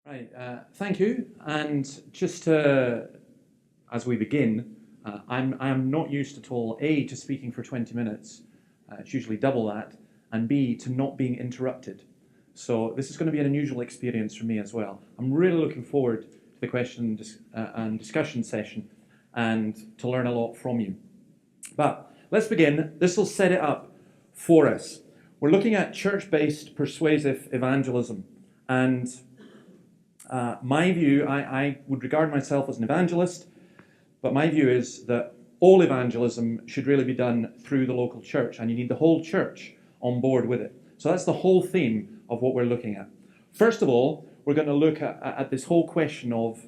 Right, thank you. And just as we begin, I am not used at all, A, to speaking for 20 minutes, it's usually double that, and B, to not being interrupted. So this is going to be an unusual experience for me as well. I'm really looking forward to the question and discussion session and to learn a lot from you. But let's begin. This will set it up for us. We're looking at church-based persuasive evangelism, and my view, I would regard myself as an evangelist, but my view is that all evangelism should really be done through the local church, and you need the whole church on board with it. So that's the whole theme of what we're looking at. First of all, we're going to look at this whole question of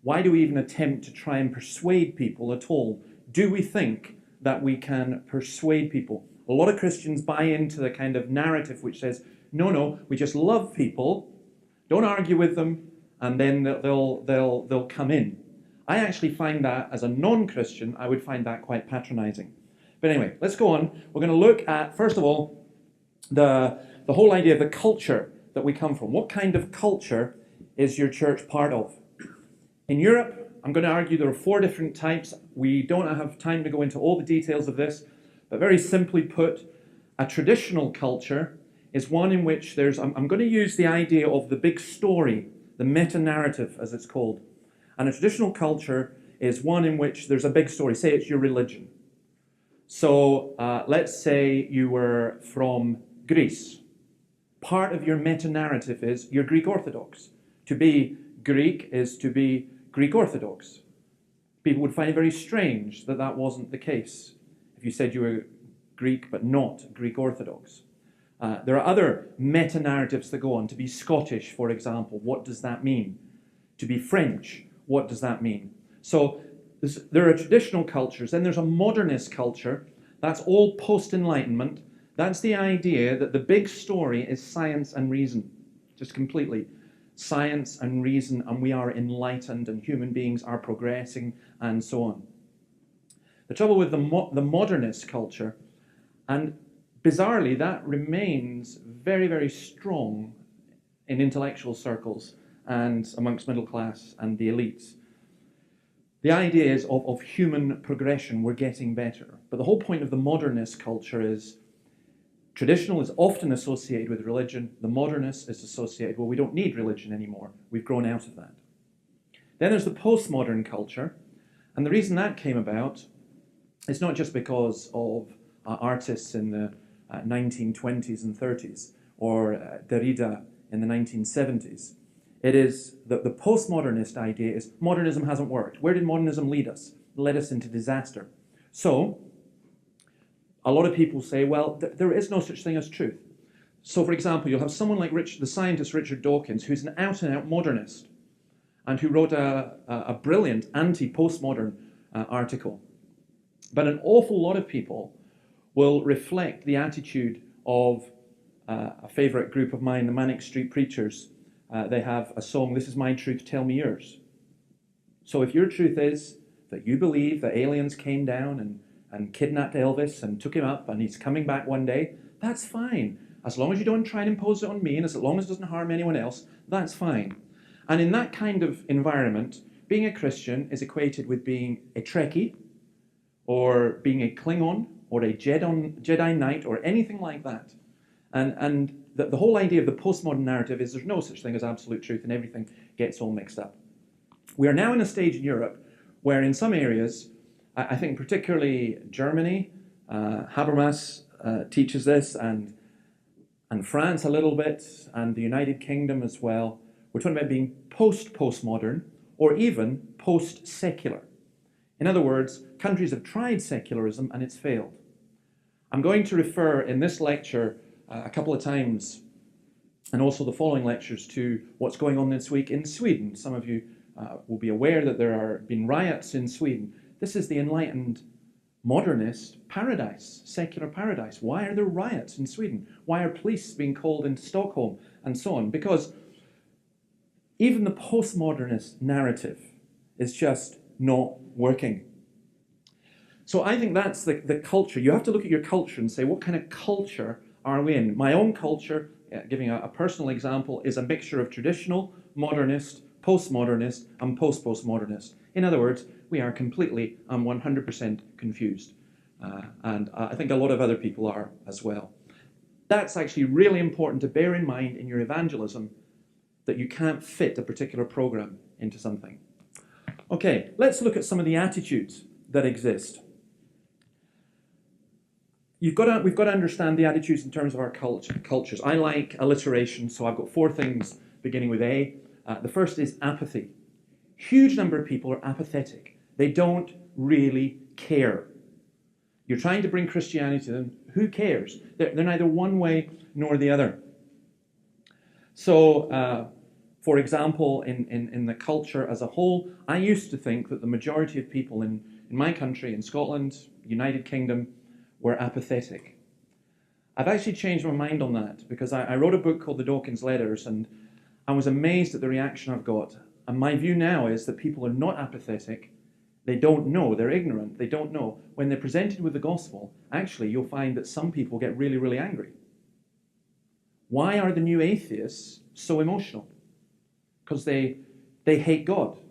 why do we even attempt to try and persuade people at all? Do we think that we can persuade people? A lot of Christians buy into the kind of narrative which says, no, we just love people, don't argue with them, and then they'll come in. I actually find that, as a non-Christian, I would find that quite patronizing. But anyway, let's go on. We're going to look at, first of all, the whole idea of the culture that we come from. What kind of culture is your church part of? In Europe, I'm going to argue there are 4 different types. We don't have time to go into all the details of this, but very simply put, a traditional culture is one in which I'm going to use the idea of the big story, the meta-narrative, as it's called. And a traditional culture is one in which there's a big story. Say it's your religion. So let's say you were from Greece. Part of your meta-narrative is you're Greek Orthodox. To be Greek is to be Greek Orthodox. People would find it very strange that that wasn't the case if you said you were Greek but not Greek Orthodox. There are other meta-narratives that go on. To be Scottish, for example, what does that mean? To be French, what does that mean? So there are traditional cultures, then there's a modernist culture. That's all post-Enlightenment. That's the idea that the big story is science and reason, just completely. Science and reason, and we are enlightened, and human beings are progressing, and so on. The trouble with the modernist culture, and bizarrely, that remains very, very strong in intellectual circles and amongst middle class and the elites. The idea is of human progression, we're getting better. But the whole point of the modernist culture is traditional is often associated with religion. The modernist is associated, well, we don't need religion anymore. We've grown out of that. Then there's the postmodern culture. And the reason that came about is not just because of artists in the 1920s and 30s, or Derrida in the 1970s. It is that the postmodernist idea is modernism hasn't worked. Where did modernism lead us? It led us into disaster. So, a lot of people say, well, there is no such thing as truth. So, for example, you'll have someone like the scientist Richard Dawkins, who's an out-and-out modernist, and who wrote a brilliant anti-postmodern article. But an awful lot of people will reflect the attitude of a favourite group of mine, the Manic Street Preachers. They have a song, "This is my truth, tell me yours." So if your truth is that you believe that aliens came down and kidnapped Elvis and took him up and he's coming back one day, that's fine. As long as you don't try and impose it on me, and as long as it doesn't harm anyone else, that's fine. And in that kind of environment, being a Christian is equated with being a Trekkie, or being a Klingon, or a Jedi Knight, or anything like that. And the whole idea of the postmodern narrative is there's no such thing as absolute truth, and everything gets all mixed up. We are now in a stage in Europe where in some areas, I think particularly Germany, Habermas teaches this, and France a little bit, and the United Kingdom as well, we're talking about being post-postmodern, or even post-secular. In other words, countries have tried secularism and it's failed. I'm going to refer in this lecture a couple of times, and also the following lectures, to what's going on this week in Sweden. Some of you will be aware that there have been riots in Sweden. This is the enlightened modernist paradise, secular paradise. Why are there riots in Sweden? Why are police being called into Stockholm and so on? Because even the postmodernist narrative is just not working. So I think that's the culture. You have to look at your culture and say, what kind of culture are we in? My own culture, giving a personal example, is a mixture of traditional, modernist, postmodernist, and post-postmodernist. In other words, we are completely and 100% confused. And I think a lot of other people are as well. That's actually really important to bear in mind in your evangelism, that you can't fit a particular program into something. Okay, let's look at some of the attitudes that exist. We've got to understand the attitudes in terms of our cultures. I like alliteration, so I've got 4 things beginning with A. The first is apathy. Huge number of people are apathetic. They don't really care. You're trying to bring Christianity to them. Who cares? They're neither one way nor the other. So, for example, in the culture as a whole, I used to think that the majority of people in my country, in Scotland, United Kingdom, were apathetic. I've actually changed my mind on that because I wrote a book called The Dawkins Letters, and I was amazed at the reaction I've got. And my view now is that people are not apathetic. They don't know. They're ignorant. They don't know. When they're presented with the gospel, actually, you'll find that some people get really, really angry. Why are the new atheists so emotional? Because they hate God. I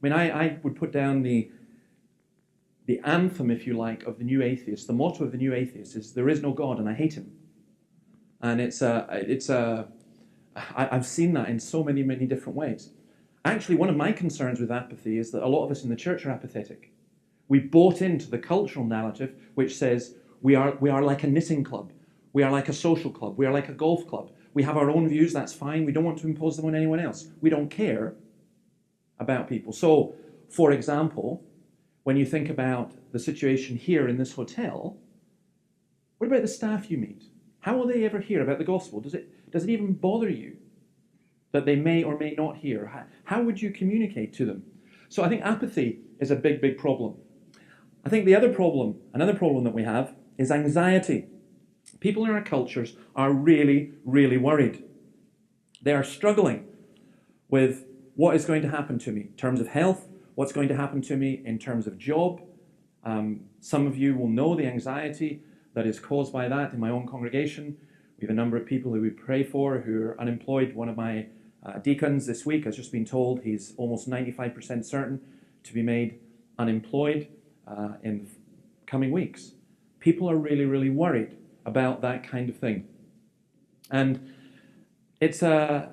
mean, I would put down the anthem, if you like, of the new atheist. The motto of the new atheist is, there is no God and I hate him. And I've seen that in so many, many different ways. Actually, one of my concerns with apathy is that a lot of us in the church are apathetic. We bought into the cultural narrative which says we are like a knitting club. We are like a social club. We are like a golf club. We have our own views, that's fine. We don't want to impose them on anyone else. We don't care about people. So, for example, when you think about the situation here in this hotel, what about the staff you meet? How will they ever hear about the gospel? Does it even bother you that they may or may not hear? How would you communicate to them? So I think apathy is a big, big problem. I think another problem that we have is anxiety. People in our cultures are really, really worried. They are struggling with what is going to happen to me in terms of health, what's going to happen to me in terms of job. Some of you will know the anxiety that is caused by that in my own congregation. We have a number of people who we pray for who are unemployed. One of my deacons this week has just been told he's almost 95% certain to be made unemployed in coming weeks. People are really, really worried about that kind of thing. And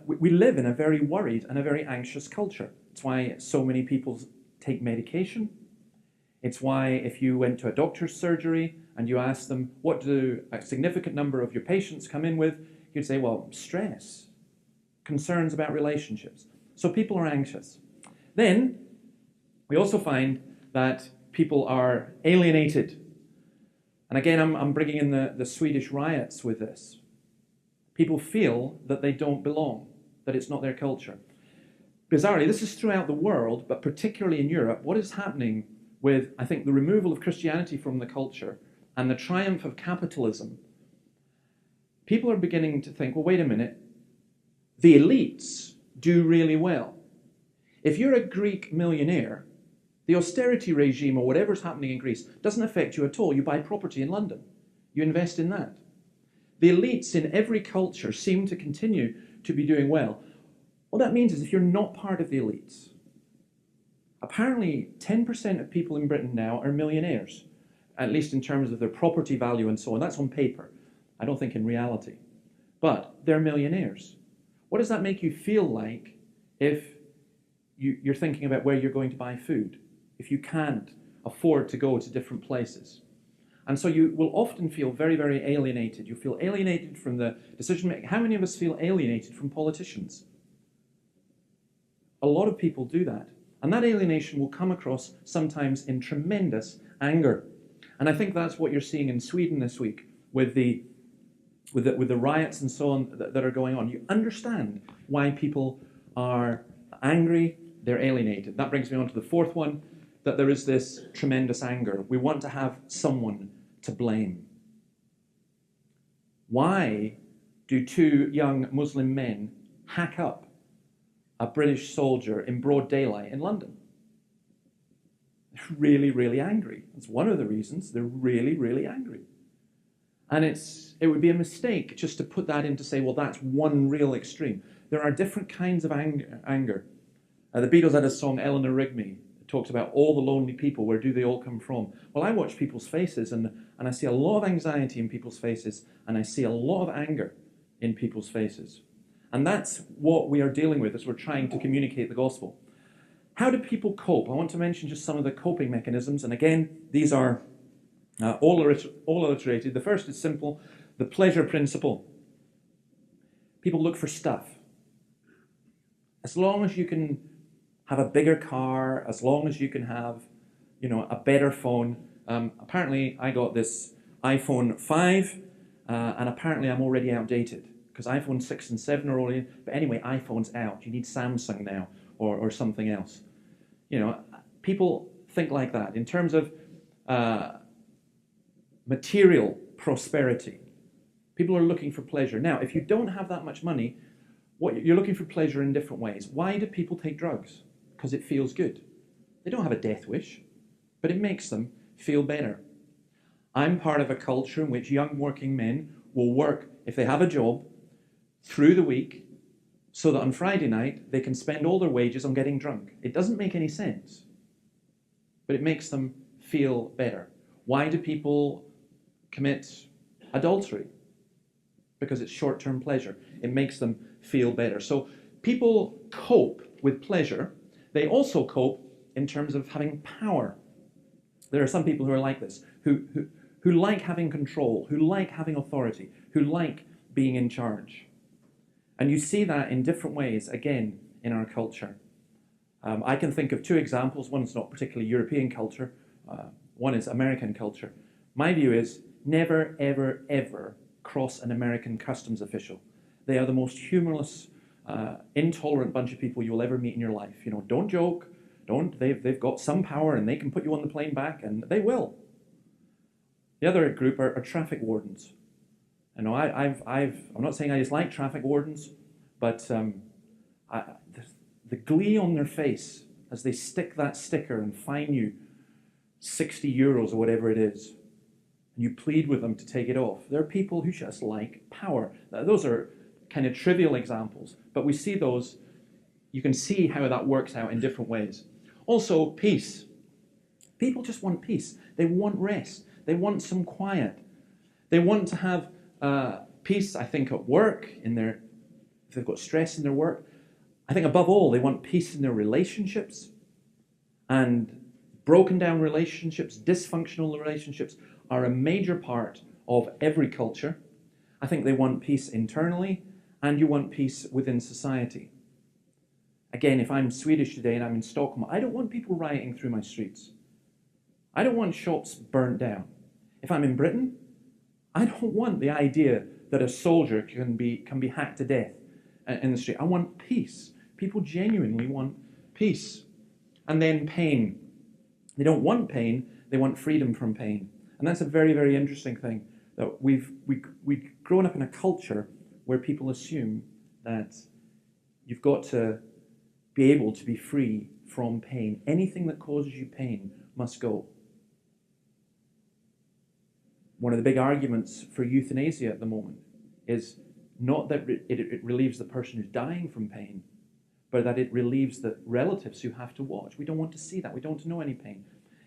we live in a very worried and a very anxious culture. It's why so many people take medication. It's why if you went to a doctor's surgery and you asked them, what do a significant number of your patients come in with? You'd say, well, stress, concerns about relationships. So people are anxious. Then we also find that people are alienated. And again, I'm bringing in the Swedish riots with this. People feel that they don't belong, that it's not their culture. Bizarrely, this is throughout the world, but particularly in Europe, what is happening with, I think, the removal of Christianity from the culture and the triumph of capitalism, people are beginning to think, well, wait a minute, the elites do really well. If you're a Greek millionaire, the austerity regime or whatever's happening in Greece doesn't affect you at all. You buy property in London. You invest in that. The elites in every culture seem to continue to be doing well. What that means is if you're not part of the elites, apparently 10% of people in Britain now are millionaires, at least in terms of their property value and so on. That's on paper. I don't think in reality. But they're millionaires. What does that make you feel like if you're thinking about where you're going to buy food? If you can't afford to go to different places. And so you will often feel very, very alienated. You feel alienated from the decision making. How many of us feel alienated from politicians? A lot of people do that. And that alienation will come across sometimes in tremendous anger. And I think that's what you're seeing in Sweden this week with the riots and so on that are going on. You understand why people are angry, they're alienated. That brings me on to the fourth one, that there is this tremendous anger. We want to have someone to blame. Why do two young Muslim men hack up a British soldier in broad daylight in London? They're really, really angry. That's one of the reasons they're really, really angry. And it would be a mistake just to put that in to say, well, that's one real extreme. there are different kinds of anger. The Beatles had a song, Eleanor Rigby. It talks about all the lonely people. Where do they all come from? Well, I watch people's faces, and I see a lot of anxiety in people's faces, and I see a lot of anger in people's faces. And that's what we are dealing with as we're trying to communicate the gospel. How do people cope? I want to mention just some of the coping mechanisms. And again, these are all alliterated. The first is simple, the pleasure principle. People look for stuff. As long as you can have a bigger car, as long as you can have, a better phone. Apparently, I got this iPhone 5, and apparently I'm already outdated, because iPhone 6 and 7 are already, but anyway, iPhone's out. You need Samsung now, or something else. People think like that in terms of material prosperity. People are looking for pleasure. Now, if you don't have that much money, you're looking for pleasure in different ways. Why do people take drugs? Because it feels good. They don't have a death wish, but it makes them feel better. I'm part of a culture in which young working men will work, if they have a job, through the week, so that on Friday night they can spend all their wages on getting drunk. It doesn't make any sense, but it makes them feel better. Why do people commit adultery? Because it's short-term pleasure. It makes them feel better. So people cope with pleasure. They also cope in terms of having power. There are some people who are like this, who like having control, who like having authority, who like being in charge. And you see that in different ways, again, in our culture. I can think of two examples. One's not particularly European culture. One is American culture. My view is never, ever, ever cross an American customs official. They are the most humorless, intolerant bunch of people you'll ever meet in your life. Don't joke. They've got some power and they can put you on the plane back, and they will. The other group are traffic wardens. I'm not saying I dislike traffic wardens, but the glee on their face as they stick that sticker and fine you 60 euros or whatever it is, and you plead with them to take it off. There are people who just like power. Those are kind of trivial examples, but we see those. You can see how that works out in different ways. Also, peace. People just want peace. They want rest. They want some quiet. They want to have peace, I think, at work, if they've got stress in their work. I think above all, they want peace in their relationships. And broken down relationships, dysfunctional relationships are a major part of every culture. I think they want peace internally, and you want peace within society. Again, if I'm Swedish today and I'm in Stockholm, I don't want people rioting through my streets. I don't want shops burnt down. If I'm in Britain, I don't want the idea that a soldier can be hacked to death in the street. I want peace. People genuinely want peace. And then pain. They don't want pain, they want freedom from pain. And that's a very, very interesting thing, that we've grown up in a culture where people assume that you've got to be able to be free from pain. Anything that causes you pain must go. One of the big arguments for euthanasia at the moment is not that it relieves the person who's dying from pain, but that it relieves the relatives who have to watch. We don't want to see that. We don't want to know any pain.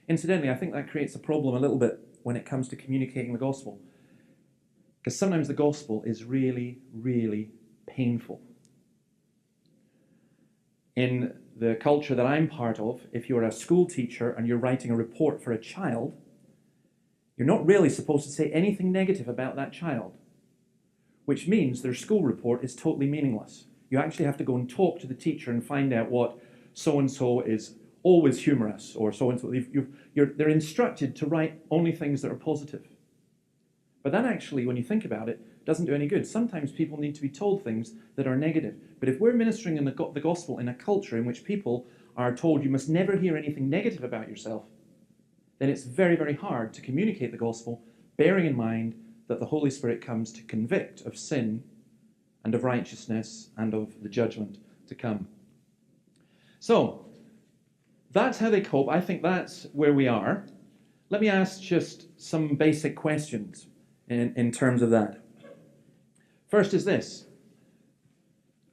Incidentally, I think that creates a problem a little bit when it comes to communicating the gospel, because sometimes the gospel is really, really painful. In the culture that I'm part of, if you're a school teacher and you're writing a report for a child, you're not really supposed to say anything negative about that child, which means their school report is totally meaningless. You actually have to go and talk to the teacher and find out what so-and-so is always humorous, or so-and-so. They're instructed to write only things that are positive. But that actually, when you think about it, doesn't do any good. Sometimes people need to be told things that are negative. But if we're ministering in the gospel in a culture in which people are told you must never hear anything negative about yourself, then it's very, very hard to communicate the gospel, bearing in mind that the Holy Spirit comes to convict of sin and of righteousness and of the judgment to come. So, that's how they cope. I think that's where we are. Let me ask just some basic questions in terms of that. First is this.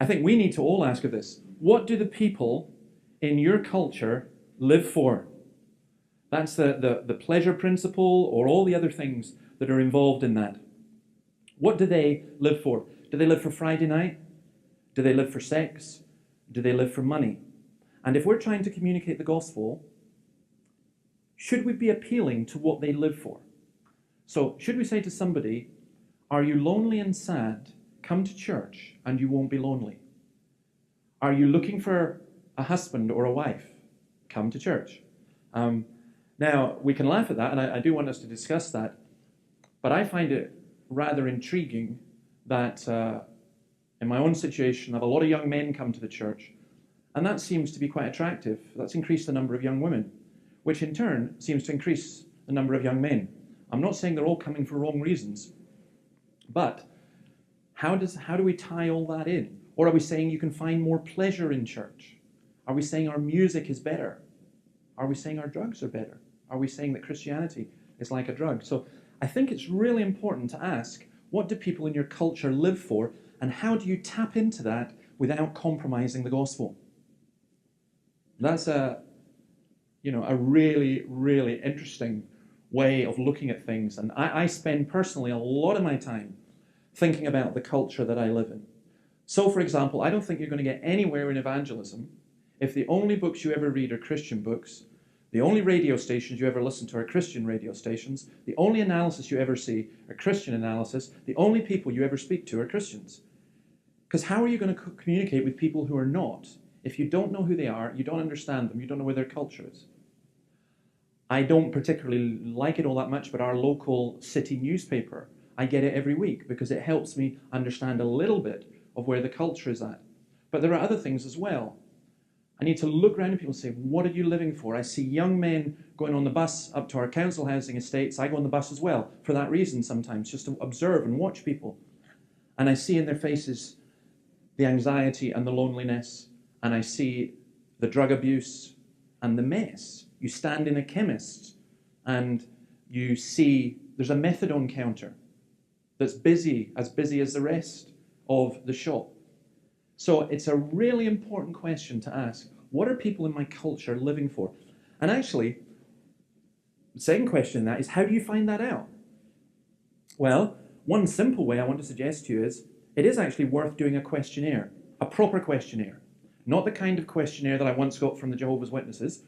I think we need to all ask of this. What do the people in your culture live for? That's the pleasure principle or all the other things that are involved in that. What do they live for? Do they live for Friday night? Do they live for sex? Do they live for money? And if we're trying to communicate the gospel, should we be appealing to what they live for? So should we say to somebody, are you lonely and sad? Come to church and you won't be lonely. Are you looking for a husband or a wife? Come to church. Now, we can laugh at that, and I do want us to discuss that, but I find it rather intriguing that in my own situation, I have a lot of young men come to the church, and that seems to be quite attractive. That's increased the number of young women, which in turn seems to increase the number of young men. I'm not saying they're all coming for wrong reasons, but how do we tie all that in? Or are we saying you can find more pleasure in church? Are we saying our music is better? Are we saying our drugs are better? Are we saying that Christianity is like a drug? So I think it's really important to ask, what do people in your culture live for, and how do you tap into that without compromising the gospel? That's a really, really interesting way of looking at things. And I spend personally a lot of my time thinking about the culture that I live in. So, for example, I don't think you're going to get anywhere in evangelism if the only books you ever read are Christian books, the only radio stations you ever listen to are Christian radio stations, the only analysis you ever see are Christian analysis, the only people you ever speak to are Christians. Because how are you going to communicate with people who are not if you don't know who they are, you don't understand them, you don't know where their culture is? I don't particularly like it all that much, but our local city newspaper, I get it every week because it helps me understand a little bit of where the culture is at. But there are other things as well. I need to look around at people and say, what are you living for? I see young men going on the bus up to our council housing estates. I go on the bus as well for that reason sometimes, just to observe and watch people. And I see in their faces the anxiety and the loneliness, and I see the drug abuse and the mess. You stand in a chemist and you see there's a methadone counter that's busy as the rest of the shop. So it's a really important question to ask. What are people in my culture living for? And actually, the second question in that is, how do you find that out? Well, one simple way I want to suggest to you is, it is actually worth doing a questionnaire, a proper questionnaire. Not the kind of questionnaire that I once got from the Jehovah's Witnesses,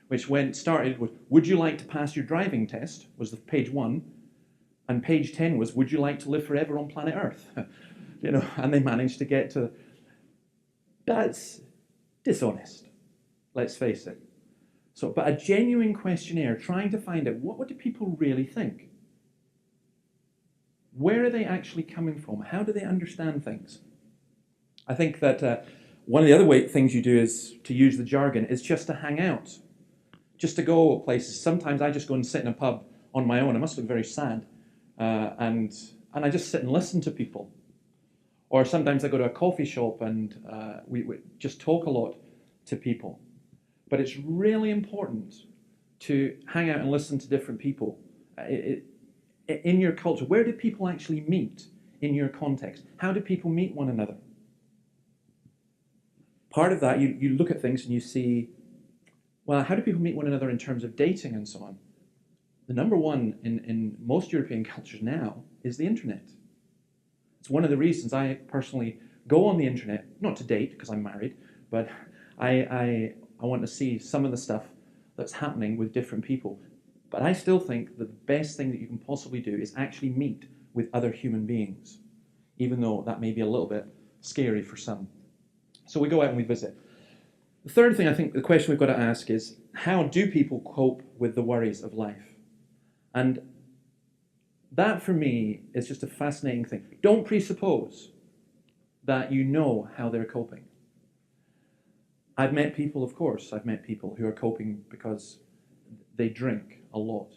which started with, would you like to pass your driving test, was the page 1, and page 10 was, would you like to live forever on planet Earth? And they managed to get to... That's dishonest, let's face it. But a genuine questionnaire trying to find out, what do people really think? Where are they actually coming from? How do they understand things? I think that one of the other things you do is, to use the jargon, is just to hang out. Just to go places. Sometimes I just go and sit in a pub on my own. I must look very sad. And I just sit and listen to people. Or sometimes I go to a coffee shop and we just talk a lot to people. But it's really important to hang out and listen to different people. In your culture, where do people actually meet in your context? How do people meet one another? Part of that, you look at things and you see, well, how do people meet one another in terms of dating and so on? The number one in most European cultures now is the internet. It's one of the reasons I personally go on the internet, not to date because I'm married, but I want to see some of the stuff that's happening with different people. But I still think that the best thing that you can possibly do is actually meet with other human beings, even though that may be a little bit scary for some. So we go out and we visit. The third thing, I think, the question we've got to ask is, how do people cope with the worries of life? And that, for me, is just a fascinating thing. Don't presuppose that you know how they're coping. I've met people who are coping because they drink a lot.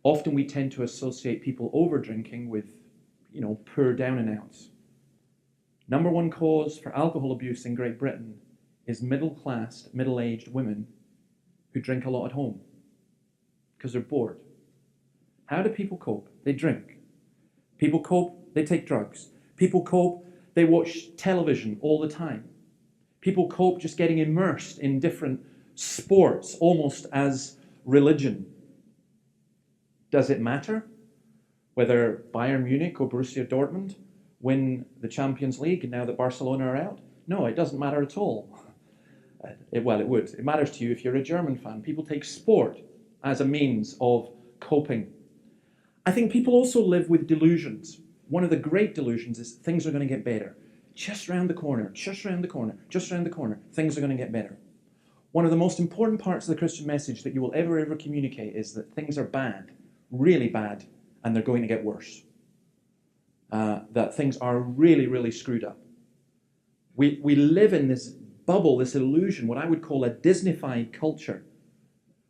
Often we tend to associate people over drinking with, poor down and outs. Number one cause for alcohol abuse in Great Britain is middle-class, middle-aged women who drink a lot at home because they're bored. How do people cope? They drink. People cope, they take drugs. People cope, They watch television all the time. People cope just getting immersed in different sports, almost as religion. Does it matter whether Bayern Munich or Borussia Dortmund win the Champions League now that Barcelona are out? No, it doesn't matter at all. It would. It matters to you if you're a German fan. People take sport as a means of coping. I think people also live with delusions. One of the great delusions is things are going to get better. Just round the corner, just round the corner, just round the corner, things are going to get better. One of the most important parts of the Christian message that you will ever communicate is that things are bad, really bad, and they're going to get worse. That things are really, really screwed up. We live in this bubble, this illusion, what I would call a Disneyfied culture,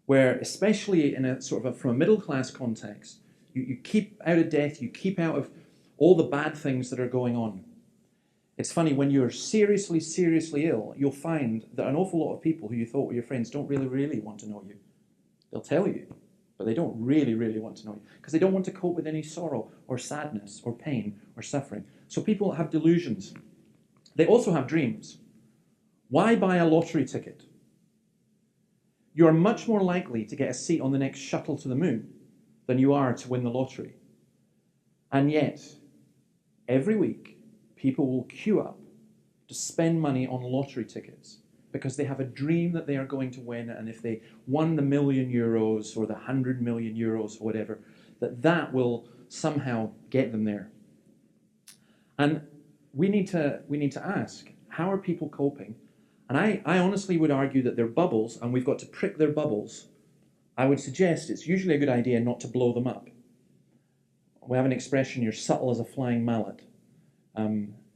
where especially in a sort of from a middle class context, you keep out of debt, you keep out of all the bad things that are going on. It's funny, when you're seriously, seriously ill, you'll find that an awful lot of people who you thought were your friends don't really, really want to know you. They'll tell you, but they don't really, really want to know you because they don't want to cope with any sorrow or sadness or pain or suffering. So people have delusions. They also have dreams. Why buy a lottery ticket? You are much more likely to get a seat on the next shuttle to the moon than you are to win the lottery. And yet, every week, people will queue up to spend money on lottery tickets because they have a dream that they are going to win, and if they won the €1,000,000 or the €100,000,000 or whatever, that will somehow get them there. And we need to ask, how are people coping? And I honestly would argue that they're bubbles, and we've got to prick their bubbles. I would suggest it's usually a good idea not to blow them up. We have an expression, you're subtle as a flying mallet.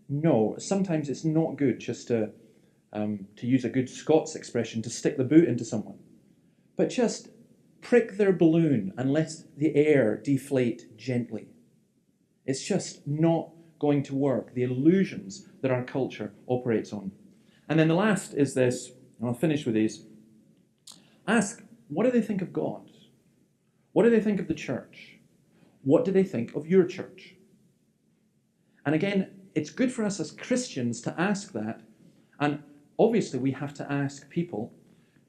No, sometimes it's not good just to use a good Scots expression, to stick the boot into someone. But just prick their balloon and let the air deflate gently. It's just not going to work, the illusions that our culture operates on. And then the last is this, and I'll finish with these. Ask, what do they think of God? What do they think of the church? What do they think of your church? And again, it's good for us as Christians to ask that. And obviously we have to ask people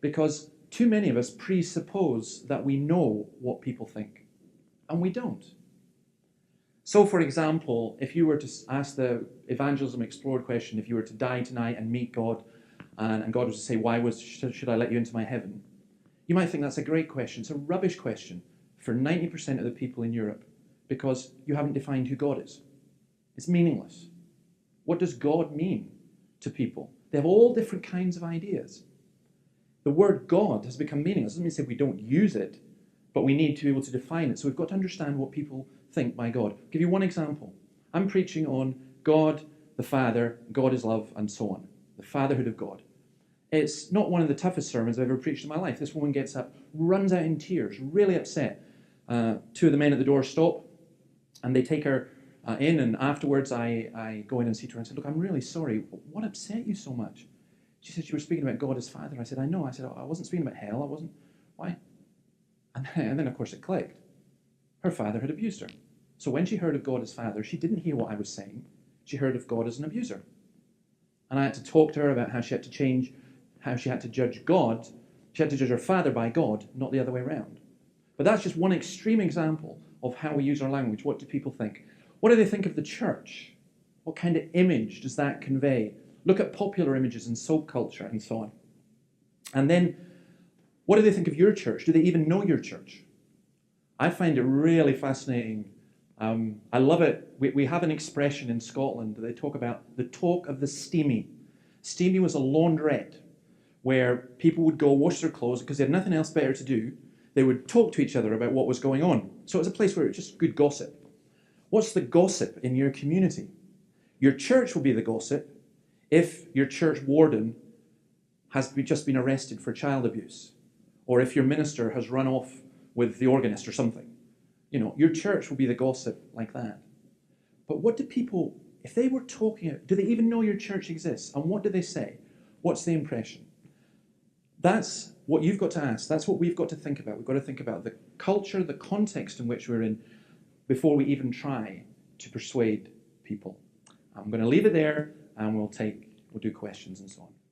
because too many of us presuppose that we know what people think. And we don't. So, for example, if you were to ask the Evangelism Explored question, if you were to die tonight and meet God, and God was to say, should I let you into my heaven? You might think that's a great question. It's a rubbish question for 90% of the people in Europe because you haven't defined who God is. It's meaningless. What does God mean to people? They have all different kinds of ideas. The word God has become meaningless. It doesn't mean to say we don't use it, but we need to be able to define it. So we've got to understand what people think by God. I'll give you one example. I'm preaching on God, the Father, God is love, and so on. The fatherhood of God. It's not one of the toughest sermons I've ever preached in my life. This woman gets up, runs out in tears, really upset. Two of the men at the door stop, and they take her in, and afterwards I go in and see her and say, look, I'm really sorry. What upset you so much? She said, you were speaking about God as Father. I said, I know. I said, I wasn't speaking about hell. I wasn't. Why? And then, of course, it clicked. Her father had abused her. So when she heard of God as Father, she didn't hear what I was saying. She heard of God as an abuser. And I had to talk to her about how she had to change, how she had to judge God. She had to judge her father by God, not the other way around. But that's just one extreme example of how we use our language. What do people think? What do they think of the church? What kind of image does that convey? Look at popular images and soap culture and so on. And then, what do they think of your church? Do they even know your church? I find it really fascinating. I love it. We have an expression in Scotland that they talk about the talk of the steamy. Steamy was a laundrette where people would go wash their clothes because they had nothing else better to do. They would talk to each other about what was going on. So it was a place where it was just good gossip. What's the gossip in your community? Your church will be the gossip if your church warden has just been arrested for child abuse, or if your minister has run off with the organist or something. You know, your church will be the gossip like that. But what do people, if they were talking, do they even know your church exists? And what do they say? What's the impression? That's what you've got to ask. That's what we've got to think about. We've got to think about the culture, the context in which we're in, before we even try to persuade people. I'm going to leave it there, and we'll do questions and so on.